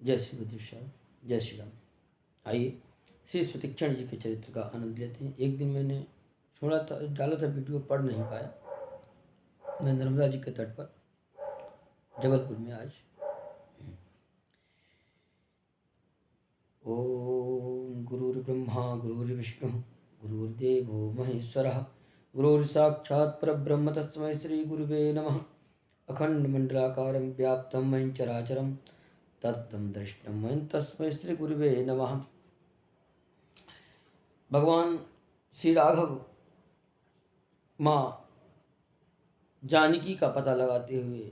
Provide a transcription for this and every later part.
जय श्री बुद्धेश्वर, जय श्री राम। आइए श्री सुतीक्षण जी के चरित्र का आनंद लेते हैं। एक दिन मैंने छोड़ा था, डाला था वीडियो, पढ़ नहीं पाया। मैं नर्मदा जी के तट पर जबलपुर में आज। ओम गुरुर्ब्रह्मा गुरुर्विष्णु गुरुर्देवो महेश्वरः गुरुर्साक्षात् परब्रह्म तस्मै श्री गुरुवे नमः। अखंडमंडलाकारं व्याप्तं मयं चराचरं तत्तम दृष्टं मयं तस्मै श्री गुरुवे नमः। भगवान श्री राघव माँ जानकी का पता लगाते हुए,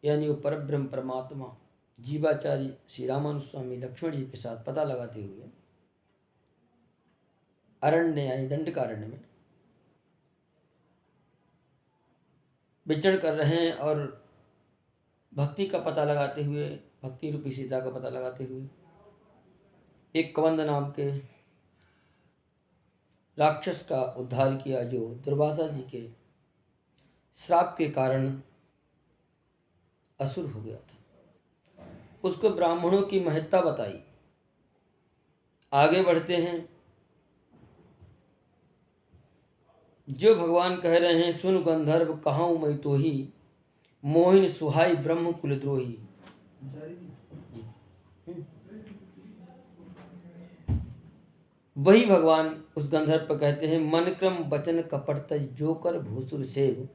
यानी वो परब्रह्म परमात्मा जीवाचार्य श्री रामानुज स्वामी लक्ष्मण जी के साथ पता लगाते हुए अरण्य यानी दंडकारण्य में विचरण कर रहे हैं और भक्ति का पता लगाते हुए, भक्ति रूपी सीता का पता लगाते हुए एक कबंध नाम के राक्षस का उद्धार किया, जो दुर्वासा जी के श्राप के कारण असुर हो गया था। उसको ब्राह्मणों की महत्ता बताई। आगे बढ़ते हैं। जो भगवान कह रहे हैं, सुन गंधर्व कहाऊं मैं तो ही, मोहिन सुहाई ब्रह्म कुलद्रोही। वही भगवान उस गंधर्व पर कहते हैं, मन क्रम बचन कपट तज जोकर भूसुर सेव,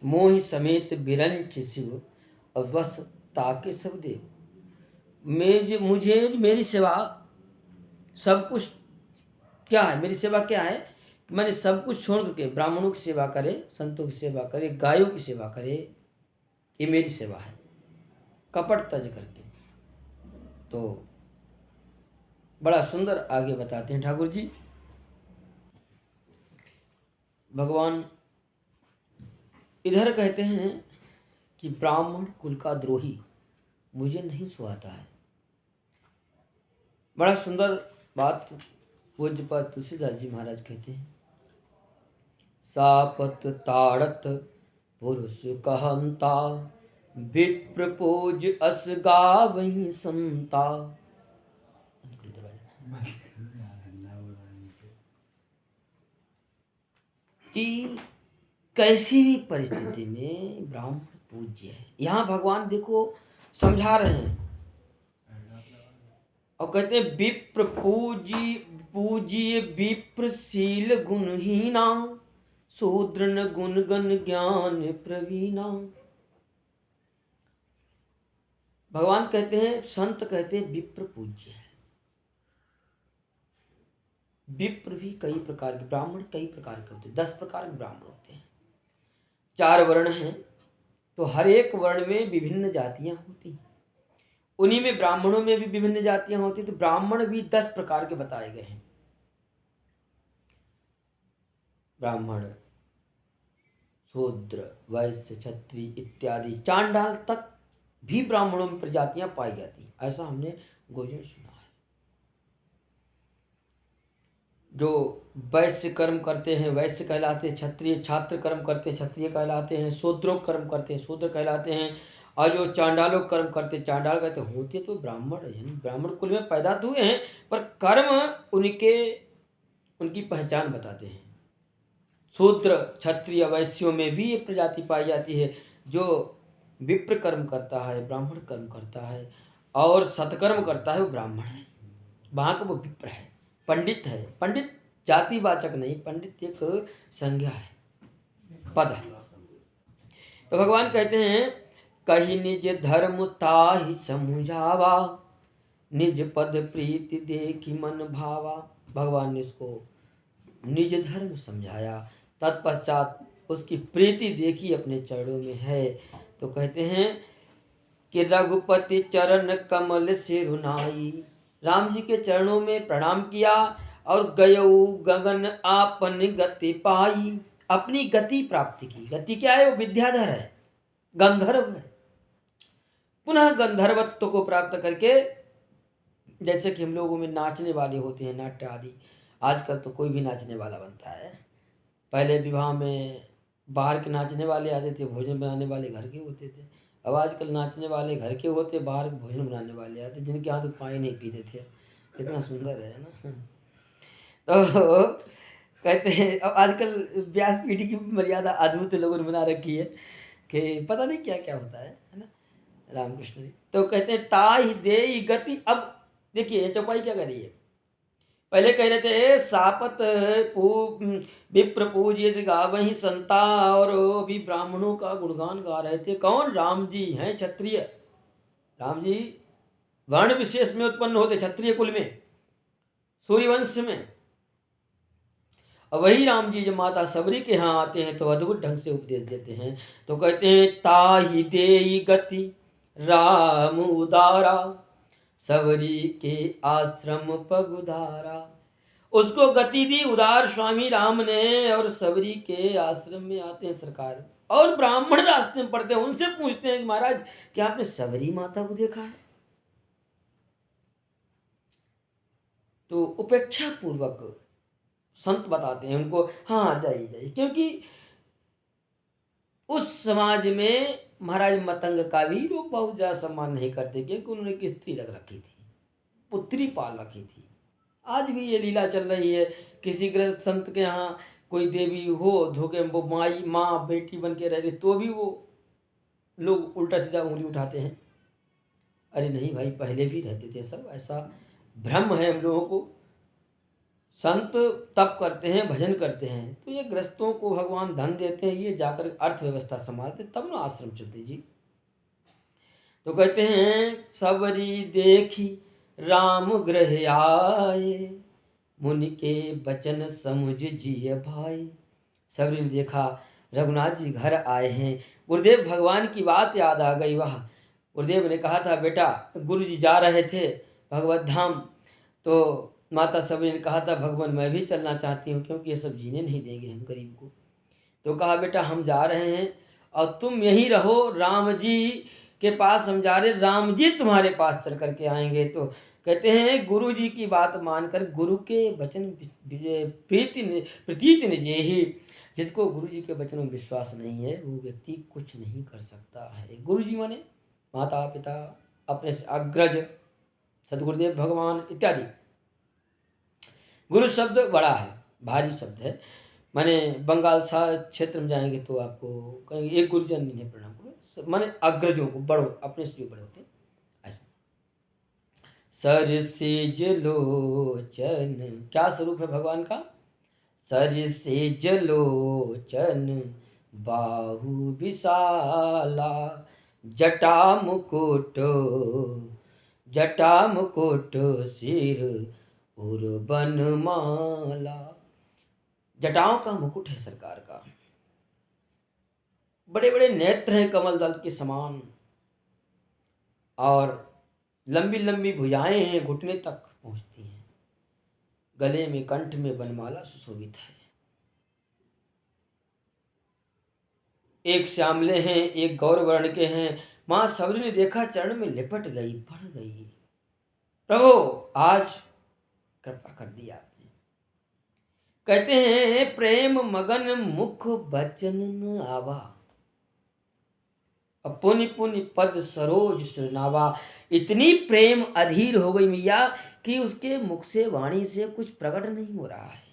मोहि समेत बिरंच शिव अवस ताके सब देव। मुझे मेरी सेवा सब कुछ क्या है, मेरी सेवा क्या है, मैंने सब कुछ छोड़ करके ब्राह्मणों की सेवा करे, संतों की सेवा करे, गायों की सेवा करे, ये मेरी सेवा है, कपट तज करके। तो बड़ा सुंदर आगे बताते हैं ठाकुर जी। भगवान इधर कहते हैं कि ब्राह्मण कुल का द्रोही मुझे नहीं सुहाता है। बड़ा सुंदर बात पूज्यपाद तुलसीदास जी महाराज कहते हैं, सापत ताड़त पुरुष कहंता, विप्र पूज अस गावहि संता। कि कैसी भी परिस्थिति में ब्राह्मण पूज्य है। यहाँ भगवान देखो समझा रहे हैं और कहते हैं, विप्र पूज्य विप्रशील गुणहीना, शूद्र न गुण गण ज्ञान प्रवीणा। भगवान कहते हैं, संत कहते हैं विप्र पूज्य है। विप्र भी कई प्रकार के, ब्राह्मण कई प्रकार के होते हैं, 10 प्रकार के ब्राह्मण होते हैं। 4 वर्ण हैं, तो हर एक वर्ण में विभिन्न जातियां होती हैं। उन्हीं में ब्राह्मणों में भी विभिन्न जातियां होती, तो ब्राह्मण भी 10 प्रकार के बताए गए हैं। ब्राह्मण, शूद्र, वैश्य, क्षत्रिय इत्यादि चांडाल तक भी ब्राह्मणों में प्रजातियां पाई जाती हैं, ऐसा हमने गोजन सुना है। जो वैश्य कर्म करते हैं वैश्य कहलाते हैं, क्षत्रिय छात्र कर्म करते हैं क्षत्रिय कहलाते हैं, शूद्रों कर्म करते हैं शूद्र कहलाते हैं, और जो चांडालों कर्म करते हैं चांडाल कहते हैं। होते तो ब्राह्मण है, यानी ब्राह्मण कुल में पैदा तो हुए हैं, पर कर्म उनकी पहचान बताते हैं। शूद्र क्षत्रिय वैश्यों में भी ये प्रजाति पाई जाती है। जो विप्र कर्म करता है, ब्राह्मण कर्म करता है और सत्कर्म करता है, वो ब्राह्मण है। वहाँ का वो विप्र है, पंडित है। पंडित जातिवाचक नहीं, पंडित एक संज्ञा है, पद है। तो भगवान कहते हैं, कही निज धर्म ताहि समुझावा, निज पद प्रीति देखी मन भावा। भगवान ने इसको निज धर्म समझाया, तत्पश्चात उसकी प्रीति देखी अपने चरणों में है। तो कहते हैं कि रघुपति चरण कमल सिरुनाई, राम जी के चरणों में प्रणाम किया और गयऊ गगन आपन गति पाई, अपनी गति प्राप्त की। गति क्या है? वो विद्याधर है, गंधर्व है। पुनः गंधर्वत्व को प्राप्त करके, जैसे कि हम लोगों में नाचने वाले होते हैं, नाट्य आदि, आजकल तो कोई भी नाचने वाला बनता है। पहले विवाह में बाहर के नाचने वाले आते थे, भोजन बनाने वाले घर के होते थे। अब आजकल नाचने वाले घर के होते, बाहर भोजन बनाने वाले आते, जिनके हाथ पानी नहीं पीते थे। कितना सुंदर है ना। तो कहते हैं अब आजकल व्यासपीठ की मर्यादा अद्भुत लोगों ने बना रखी है कि पता नहीं क्या क्या होता है ना। रामकृष्ण जी तो कहते हैं ताहि देई गति। अब देखिए ये चौपाई क्या कर रही है। पहले कह रहे थे सापत विप्र पूज्य से गावहीं संता, और अभी ब्राह्मणों का गुणगान गा रहे थे। कौन? राम जी हैं क्षत्रिय। राम जी वर्ण विशेष में उत्पन्न होते, क्षत्रिय कुल में, सूर्यवंश में। और वही राम जी जब माता सबरी के यहाँ आते हैं तो अद्भुत ढंग से उपदेश देते हैं। तो कहते हैं ताहि देई गति राम उदारा, सबरी के आश्रम पगुधारा। उसको गति दी उदार स्वामी राम ने, और सबरी के आश्रम में आते हैं सरकार। और ब्राह्मण रास्ते में पड़ते हैं, उनसे पूछते हैं कि महाराज क्या आपने सबरी माता को देखा है? तो उपेक्षा पूर्वक संत बताते हैं उनको, हाँ जाइए जाइए, क्योंकि उस समाज में महाराज मतंग का भी लोग बहुत ज़्यादा सम्मान नहीं करते, क्योंकि उन्होंने एक स्त्री रख रखी थी, पुत्री पाल रखी थी। आज भी ये लीला चल रही है, किसी गृहस्थ संत के यहाँ कोई देवी हो धोखे वो माई माँ बेटी बन के रह रही, तो भी वो लोग उल्टा सीधा उंगली उठाते हैं। अरे नहीं भाई, पहले भी रहते थे सब, ऐसा भ्रम है हम लोगों को। संत तप करते हैं, भजन करते हैं, तो ये ग्रस्तों को भगवान धन देते हैं, ये जाकर अर्थव्यवस्था संभालते, तब ना आश्रम चलते जी। तो कहते हैं सबरी देखी राम गृह आए, मुनि के बचन समुझ जिय भाई। सबरी ने देखा रघुनाथ जी घर आए हैं, गुरुदेव भगवान की बात याद आ गई। वह गुरुदेव ने कहा था बेटा, गुरु जी जा रहे थे भगवत धाम, तो माता सबरी ने कहा था भगवान मैं भी चलना चाहती हूँ, क्योंकि ये सब जीने नहीं देंगे हम गरीब को। तो कहा बेटा हम जा रहे हैं और तुम यहीं रहो, राम जी के पास हम जा रहे, राम जी तुम्हारे पास चल करके आएंगे। तो कहते हैं गुरु जी की बात मानकर, गुरु के वचन प्रतीत निजे ही, जिसको गुरु जी के वचनों में विश्वास नहीं है वो व्यक्ति कुछ नहीं कर सकता है। गुरु जी माने माता पिता, अपने से अग्रज, सदगुरुदेव भगवान इत्यादि। गुरु शब्द बड़ा है, भारी शब्द है। माने बंगाल सा क्षेत्र में जाएंगे तो आपको कहेंगे एक गुरुजन इन्हें प्रणाम करो, माने अग्रजों को, बड़ो, अपने से जो बड़े होते हैं ऐसा। सरसिज लोचन, क्या स्वरूप है भगवान का? सरसिज लोचन बाहु विशाला, जटा मुकुट सिर उर्बन माला। जटाओं का मुकुट है सरकार का, बड़े बड़े नेत्र हैं कमल दल के समान, और लंबी लंबी भुजाएं हैं, घुटने तक पहुंचती हैं। गले में कंठ में बनमाला सुशोभित है। एक श्यामले हैं, एक गौर वर्ण के हैं। मां सबरी ने देखा, चरण में लिपट गई, पड़ गई। प्रभु आज कृपा कर दी आपने। कहते हैं प्रेम मगन मुख बचन न आवा, पुनि पुनि पद सरोज सिरनावा। इतनी प्रेम अधीर हो गई मैया कि उसके मुख से, वाणी से कुछ प्रकट नहीं हो रहा है।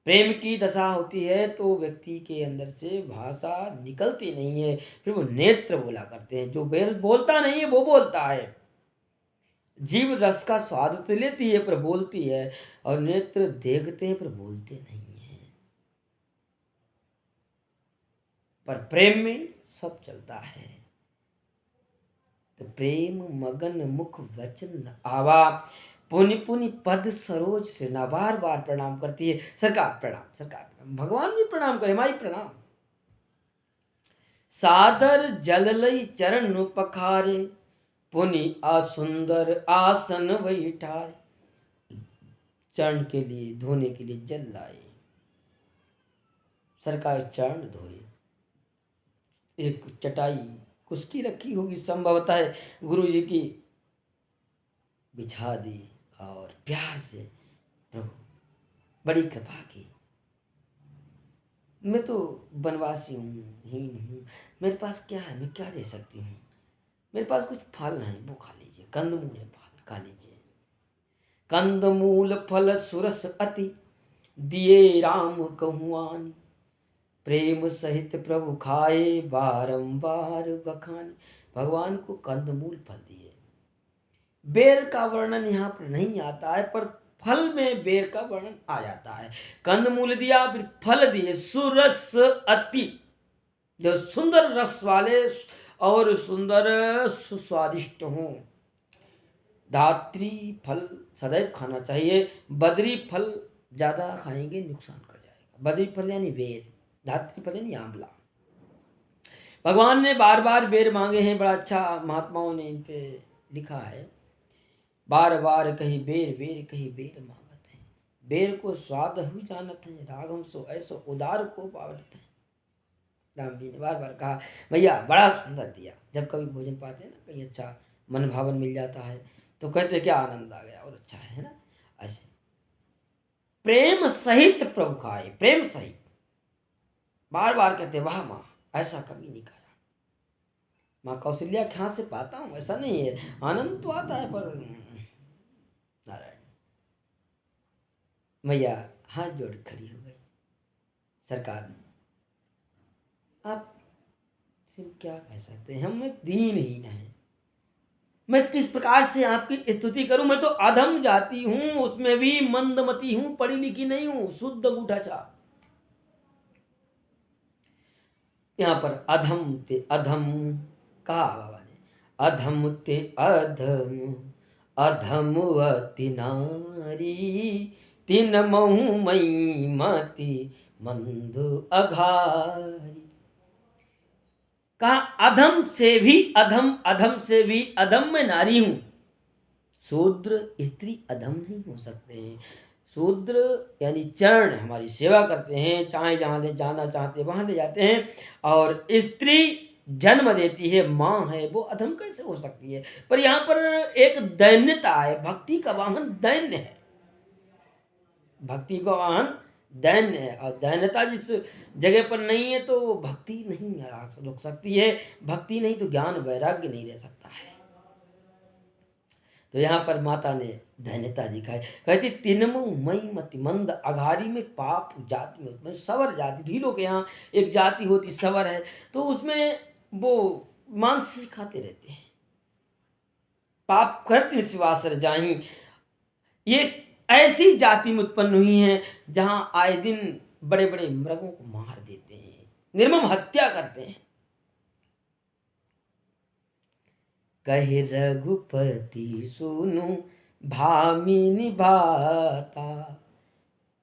प्रेम की दशा होती है तो व्यक्ति के अंदर से भाषा निकलती नहीं है, फिर वो नेत्र बोला करते हैं। जो बोलता नहीं है वो बोलता है। जीव रस का स्वाद तो लेती है पर बोलती है, और नेत्र देखते हैं पर बोलते नहीं है। पर प्रेम में सब चलता है। तो प्रेम मगन मुख वचन आवा, पुनि पुनि पद सरोज से ना, बार बार प्रणाम करती है। सरकार प्रणाम, सरकार प्रणाम, भगवान भी प्रणाम करे, माई प्रणाम। सादर जल लई चरण पखारे, पुनि असुंदर आसन बैठारे। चरण के लिए, धोने के लिए जल लाए, सरकार चरण धोए। एक चटाई कुश्ती रखी होगी संभवतः है, गुरु जी की बिछा दी, और प्यार से प्रभु बड़ी कृपा की। मैं तो वनवासी हूँ, हीन हूँ, मेरे पास क्या है, मैं क्या दे सकती हूँ? मेरे पास कुछ फल हैं, वो खा लीजिए, कंदमूल है, फल खा लीजिए। कंदमूल फल सुरस अति, दिए राम कहुआन, प्रेम सहित प्रभु खाए, बारंबार बखाने। भगवान को कंदमूल फल दिए। बेर का वर्णन यहाँ पर नहीं आता है, पर फल में बेर का वर्णन आ जाता है। कंदमूल दिया, फिर फल दिए, सुरस अति, जो सुंदर रस वाले और सुंदर सुस्वादिष्ट हों। धात्री फल सदैव खाना चाहिए, बद्री फल ज़्यादा खाएंगे नुकसान कर जाएगा। बद्री फल यानी बेर, धात्री फल यानी आंवला। भगवान ने बार बार बेर मांगे हैं, बड़ा अच्छा महात्माओं ने इन पे लिखा है। बार बार कही बेर बेर, कही बेर मांगत है, बेर को स्वाद हुई जानत है, रागम सो ऐसो उदार को पावत है। राम जी ने बार बार कहा, भैया बड़ा सुंदर दिया। जब कभी भोजन पाते हैं ना, कहीं अच्छा मन भावन मिल जाता है, तो कहते क्या आनंद आ गया और अच्छा है ना। ऐसे प्रेम सहित प्रभु खाए, प्रेम सहित बार बार कहते वाह माँ, ऐसा कभी नहीं खाया। माँ कौशल्या ख्याल से पाता हूँ, ऐसा नहीं है, आनंद तो आता है, पर नारायण। मैया हाथ जोड़ खड़ी हो गई, सरकार आप सिर्फ क्या कह सकते हैं, हम एक दीनहीन हैं, मैं किस प्रकार से आपकी स्तुति करूं। मैं तो अधम जाति हूं, उसमें भी मंदमती हूं, पढ़ी लिखी नहीं हूं, शुद्ध अंगूठा छाप। यहाँ पर अधम ते अधम कहा बाबा ने, अधम ते अधम, अधम अति नारी, तिन महु मई मति मंद अघारी। कहा अधम से भी अधम, अधम से भी अधम मैं नारी हूं। शूद्र स्त्री अधम नहीं हो सकते हैं। शूद्र यानी चरण हमारी सेवा करते हैं, चाहे जहाँ ले जाना चाहते वहाँ ले जाते हैं, और स्त्री जन्म देती है, माँ है, वो अधम कैसे हो सकती है। पर यहाँ पर एक दैन्यता है, भक्ति का वाहन दैन्य है, भक्ति का वाहन दैन्य है, और दैन्यता जिस जगह पर नहीं है तो भक्ति नहीं रुक सकती है, भक्ति नहीं तो ज्ञान वैराग्य नहीं रह सकता है। तो यहाँ पर माता ने दैन्यता दिखाई, कहती तिनमु मई मति मंद अघारी में पाप जाति में उत्पन्न, सवर जाति, भीलों के यहाँ एक जाति होती सवर है, तो उसमें वो मांस ही खाते रहते हैं, पाप करते शिवासर जाही। ये ऐसी जाति में उत्पन्न हुई हैं जहाँ आए दिन बड़े बड़े मृगों को मार देते हैं, निर्मम हत्या करते हैं। कहे रघुपति सुनु भामिनी भाता।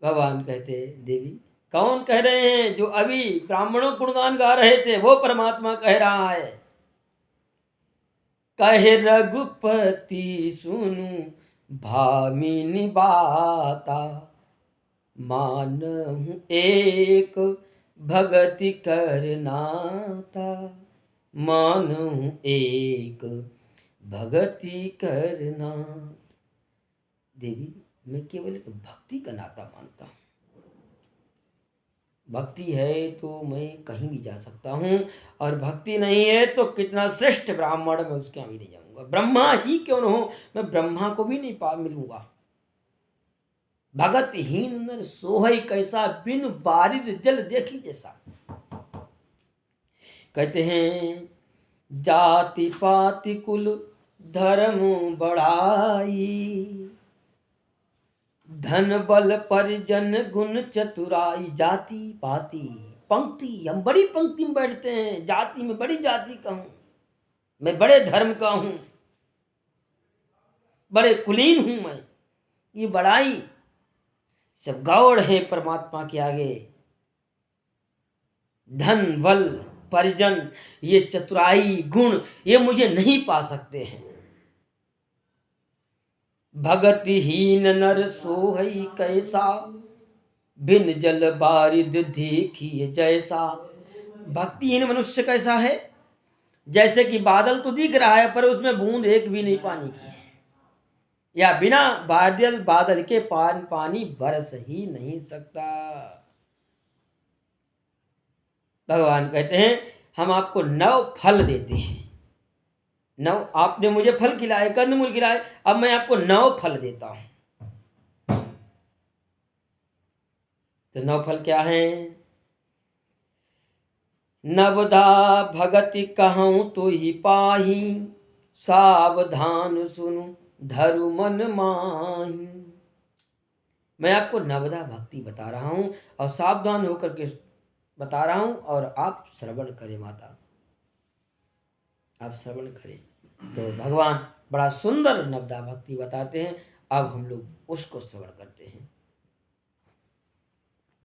भगवान कहते देवी कौन कह रहे हैं, जो अभी ब्राह्मणों गुणगान गा रहे थे वो परमात्मा कह रहा है। कहे रघुपति सुनु भामिनी बाता, मानहु एक भगति करनाता, मानहु एक भगति करना। देवी मैं केवल एक भक्ति का नाता मानता हूँ, भक्ति है तो मैं कहीं भी जा सकता हूँ, और भक्ति नहीं है तो कितना श्रेष्ठ ब्राह्मण मैं उसके यहाँ भी नहीं जाऊँगा, ब्रह्मा ही क्यों न हो, मैं ब्रह्मा को भी नहीं पा मिलूंगा। भगतहीन नर सोहई कैसा, बिन बारिद जल देखी जैसा। कहते हैं जाति पाति कुल धर्म बढ़ाई, धन बल परिजन गुण चतुराई। जाति पाति पंक्ति, हम बड़ी पंक्ति में बैठते हैं, जाति में बड़ी जाति का हूं, मैं बड़े धर्म का हूं, बड़े कुलीन हूं मैं, ये बड़ाई सब गौड़ है परमात्मा के आगे। धन बल परिजन, ये चतुराई गुण, ये मुझे नहीं पा सकते हैं। भगतिहीन नर सोहई कैसा, बिन जल बारिद देखिए जैसा। भक्तिहीन मनुष्य कैसा है, जैसे कि बादल तो दिख रहा है पर उसमें बूंद एक भी नहीं पानी की है, या बिना बादल के पानी बरस ही नहीं सकता। भगवान कहते हैं हम आपको 9 फल देते हैं। 9 आपने मुझे फल खिलाए, कंदमूल खिलाए, अब मैं आपको 9 फल देता हूं। तो 9 फल क्या हैं? नवदा भगति कहूँ तो ही पाही, सावधान सुनु धरु मन माही। मैं आपको नवदा भक्ति बता रहा हूं और सावधान होकर के बता रहा हूं, और आप श्रवण करें माता, आप श्रवण करें। तो भगवान बड़ा सुंदर नवदा भक्ति बताते हैं। अब हम लोग उसको श्रवण करते हैं।